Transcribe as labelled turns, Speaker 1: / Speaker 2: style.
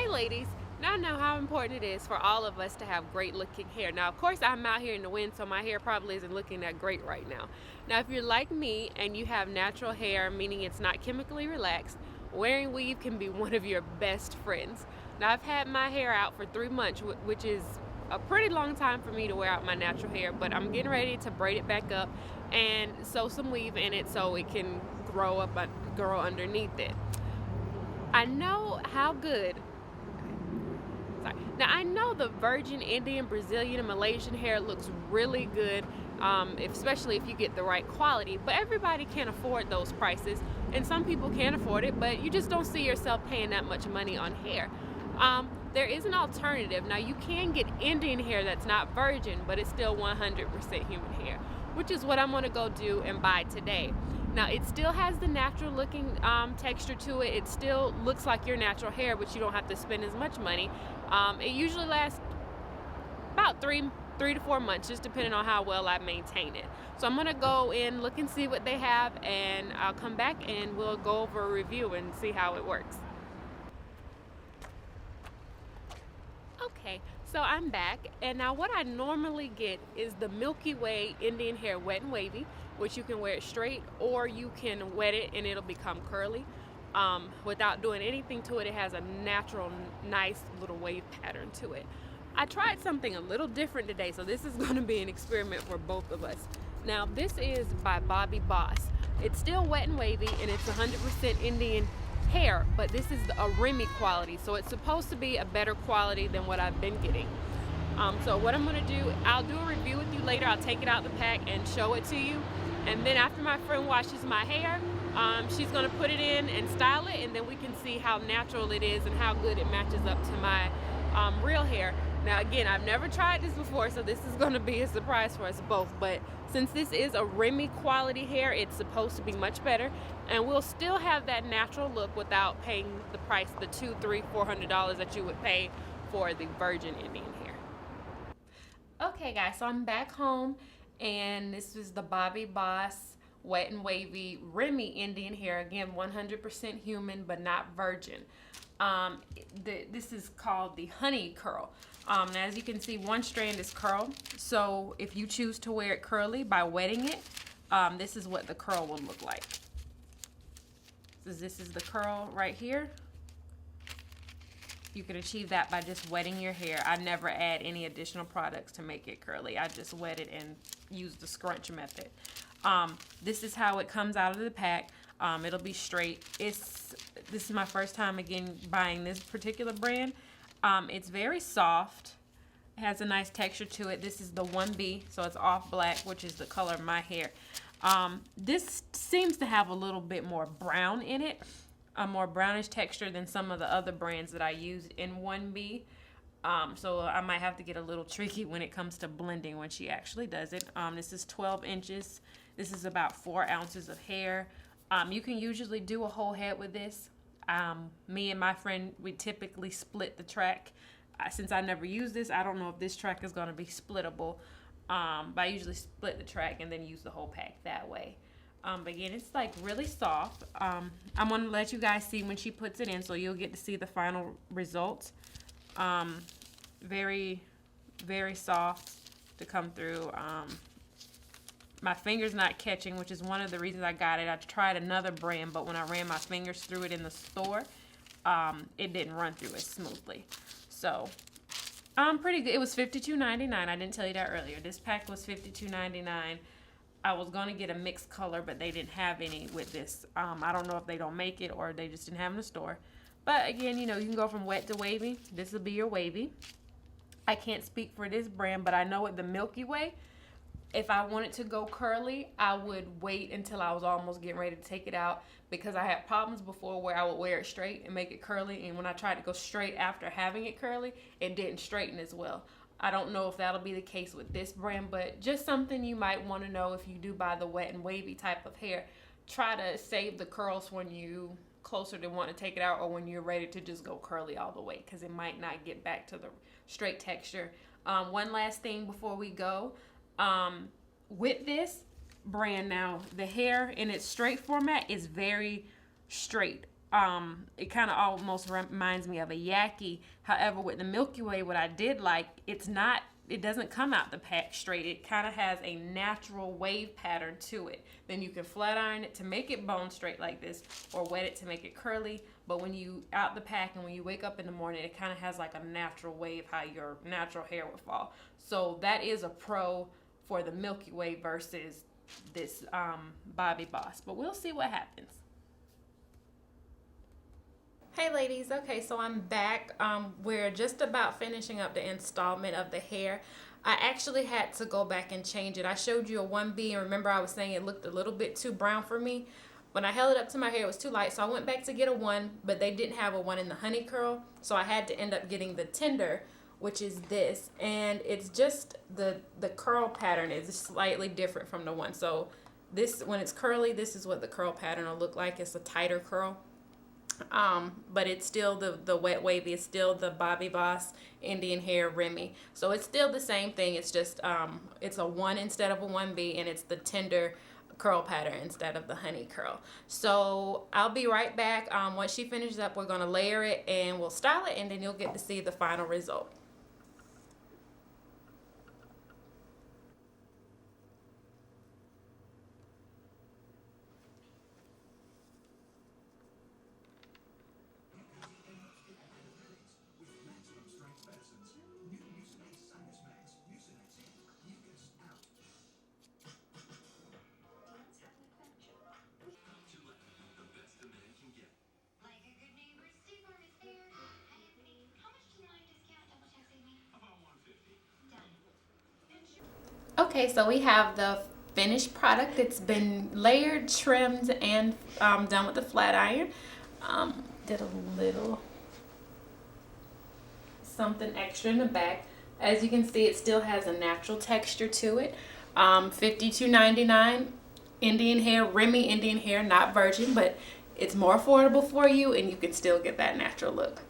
Speaker 1: Hey ladies, now I know how important it is for all of us to have great looking hair. Now, of course, I'm out here in the wind, so my hair probably isn't looking that great right now. Now, if you're like me and you have natural hair, meaning it's not chemically relaxed, wearing weave can be one of your best friends. Now, I've had my hair out for 3 months, which is a pretty long time for me to wear out my natural hair, but I'm getting ready to braid it back up and sew some weave in it so it can grow underneath it. I know how good. Sorry. Now I know the virgin, Indian, Brazilian, and Malaysian hair looks really good, especially if you get the right quality. But everybody can't afford those prices, and some people can afford it, but you just don't see yourself paying that much money on hair. There is an alternative. Now you can get Indian hair that's not virgin, but it's still 100% human hair, which is what I'm gonna go do and buy today. Now it still has the natural looking texture to it. It still looks like your natural hair, but you don't have to spend as much money. It usually lasts about three to 4 months, just depending on how well I maintain it. So I'm gonna go in, look and see what they have, and I'll come back and we'll go over a review and see how it works. Okay, so I'm back, and now what I normally get is the Milky Way Indian hair wet and wavy, which you can wear it straight or you can wet it and it'll become curly. Without doing anything to it, it has a natural, nice little wave pattern to it. I tried something a little different today, so this is going to be an experiment for both of us. Now, this is by Bobbi Boss. It's still wet and wavy, and it's 100% Indian hair, but this is a Remy quality, so it's supposed to be a better quality than what I've been getting. So what I'm going to do, I'll do a review with you later. I'll take it out the pack and show it to you, and then after my friend washes my hair, she's going to put it in and style it, and then we can see how natural it is and how good it matches up to my real hair. Now again, I've never tried this before, so this is going to be a surprise for us both, but since this is a Remy quality hair, it's supposed to be much better, and we'll still have that natural look without paying the price, the $200, $300, $400 that you would pay for the virgin Indian hair. Okay guys, so I'm back home, and this is the Bobbi Boss wet and wavy Remy Indian hair. Again, 100% human but not virgin. This is called the honey curl. And as you can see, one strand is curled, so if you choose to wear it curly by wetting it, this is what the curl will look like. So this is the curl right here. You can achieve that by just wetting your hair. I never add any additional products to make it curly. I just wet it and use the scrunch method. This is how it comes out of the pack. It'll be straight. This is my first time again buying this particular brand. It's very soft. It has a nice texture to it. This is the 1B, so it's off black, which is the color of my hair. This seems to have a little bit more brown in it, a more brownish texture than some of the other brands that I use in 1B. So I might have to get a little tricky when it comes to blending when she actually does it. This is 12 inches. This is about 4 ounces of hair. You can usually do a whole head with this. Me and my friend, we typically split the track. Since I never use this, I don't know if this track is going to be splittable. But I usually split the track and then use the whole pack that way. But again, it's like really soft. I'm going to let you guys see when she puts it in, so you'll get to see the final results. Very, very soft to come through. My finger's not catching, which is one of the reasons I got it. I tried another brand, but when I ran my fingers through it in the store, it didn't run through as smoothly. So, pretty good. It was $52.99. I didn't tell you that earlier. This pack was $52.99. I was going to get a mixed color, but they didn't have any with this. I don't know if they don't make it or they just didn't have it in the store. But again, you know, you can go from wet to wavy. This will be your wavy. I can't speak for this brand, but I know with the Milky Way, if I wanted to go curly, I would wait until I was almost getting ready to take it out, because I had problems before where I would wear it straight and make it curly, and when I tried to go straight after having it curly, it didn't straighten as well. I don't know if that'll be the case with this brand, but just something you might want to know if you do buy the wet and wavy type of hair. Try to save the curls when you closer to want to take it out, or when you're ready to just go curly all the way, because it might not get back to the straight texture. One last thing before we go. With this brand now, the hair in its straight format is very straight. it kind of almost reminds me of a yaki. However, with the Milky Way, what I did like, it doesn't come out the pack straight. It kind of has a natural wave pattern to it. Then you can flat iron it to make it bone straight like this, or wet it to make it curly. But when you out the pack and when you wake up in the morning, it kind of has like a natural wave, how your natural hair would fall. So that is a pro for the Milky Way versus this Bobbi Boss. But we'll see what happens. Hey ladies, okay, so I'm back. We're just about finishing up the installment of the hair. I actually had to go back and change it. I showed you a 1B, and remember I was saying it looked a little bit too brown for me. When I held it up to my hair, it was too light, so I went back to get a 1, but they didn't have a 1 in the honey curl, so I had to end up getting the tender, which is this, and it's just the curl pattern is slightly different from the one. So this, when it's curly, this is what the curl pattern will look like. It's a tighter curl. But it's still the wet wavy. It's still the Bobbi Boss Indian hair Remy. So it's still the same thing. It's just it's a 1 instead of a 1B, and it's the tender curl pattern instead of the honey curl. So I'll be right back. Once she finishes up, we're going to layer it and we'll style it, and then you'll get to see the final result. Okay, so we have the finished product. It's been layered, trimmed, and done with the flat iron. Did a little something extra in the back. As you can see, it still has a natural texture to it. $52.99 Indian hair, Remy Indian hair, not virgin, but it's more affordable for you, and you can still get that natural look.